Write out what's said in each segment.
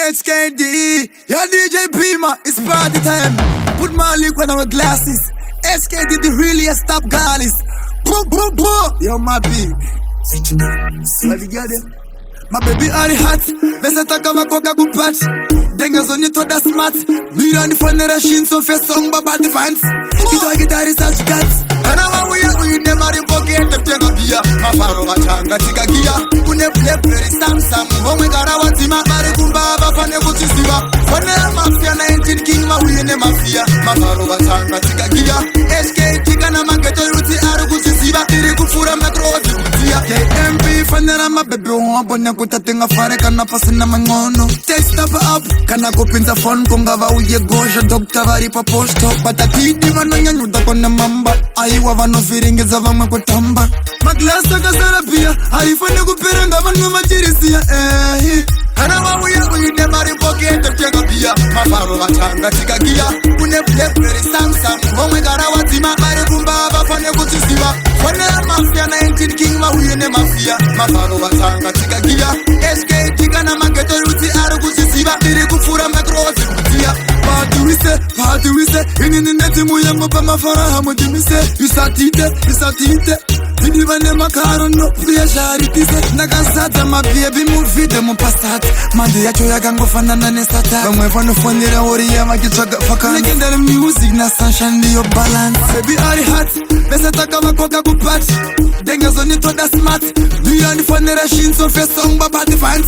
HKD, your DJ Pima, it's party time. Put my liquid on my glasses. HKD, the realest top girlies. Boo, boo, boo. Yo, my baby. Let me get it. My baby are hot. Vese takava koka kupat. Denga zoni toda smart. Mira ni fonera shin so fe song baba the fans. Ito guitarist as cats. Ana wa we never forget the tenga bia. Mafaro batanga tika gia. Une play Samsung. Omwe gara watima mari kumba bafane kuchisiba. Fonera mafia 19 king ma we ne mafia. Mafaro batanga tika gia. SK tika na mangeto yuti aru kuchisiba. Iri kufura metro tia. KMP fonera ma baby wabona kutatenga fare kana pasina mangono. Text up kana kupinza phone kungava uye gosha doctor vari pa posto. Batatiti vanonyanyuda kona mamba. Aiwa vanofiringeza vamwe kutamba. Maglasa kasarapia haifane kuperanga vanwe machirisia kana wauya uine mari pokete tenga bia. Mafaro vatanga tika gia. Une play Samsung. Omwe gara watima mari kumba vafane kuchisiba. Fonera mafia 19 king ma uyene mafia. Mafaro vatanga tika gia. SK tika na mangeto yuti aru kuchisiba. Iri kufura metro tia. Party we say. Inini neti muyango pa mafara hamudimise. Isatite. Vini vane makaro no pia sharitise. Nagasata ma baby muvide mu pasat. Mandi yacho yagango fanana nesata. Vamwe vano fonera ori ya makichaga faka. Legendary music na sunshine yo balance. Baby are hot. Vese takava koka kupat. Denga zoni toda smart. Mira ni fonera shin so fe song baba the fans.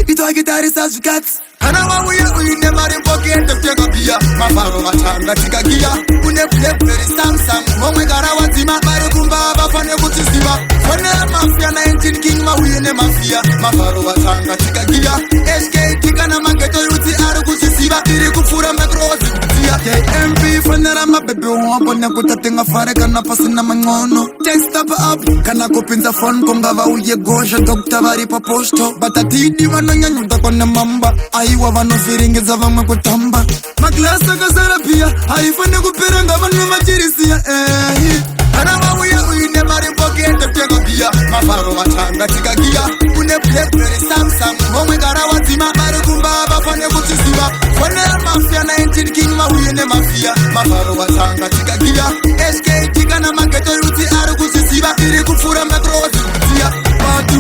Ito guitarist as cats. Ana wa we never forget the tenga bia. Mafaro matanga tika gia. Une play Samsung. Omwe gara watima mari kumba bafane kuchisiba. Fonera mafia 19 king ma uyene mafia. Mafaro matanga tika gia. SK tika na mangeto yuti aru kuchisiba. Iri kufura metro tia. KMP fonera ma baby wabona kutatenga fare kana pasina mangono. Text up kana kupinza phone kungava uye gosha doctor vari pa posto. Batatiti vanonyanyuda kona mamba. Aiwa vanofiringeza vamwe kutamba. Maglasa kasarapia haifane kuperanga vanwe machirisia kana wauya uine mari pokete tenga bia. Mafaro matanga tika gia. Une play Samsung. Omwe gara watima mari kumba bafane kuchisiba. Fonera mafia 19 king ma uyene mafia. Mafaro matanga tika gia. SK tika na mangeto yuti aru kuchisiba. Iri kufura metro tia. Party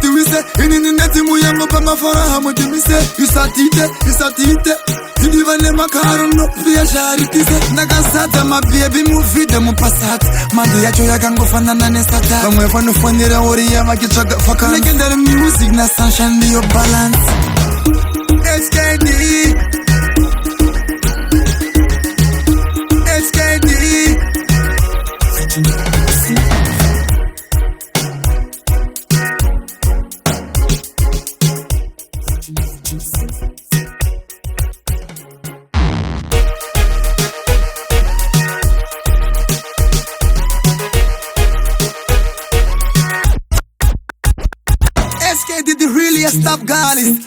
we say. Inini neti muyango pa mafara hamudimise. Isatite. Vini vane makaro no pia sharitise. Nagasata ma baby muvide mu pasat. Mandi yacho yagango fanana nesata. Vamwe vano fonera ori ya makichaga faka. Legendary music na sunshine yo balance. HKD. SK did the realest top girlies.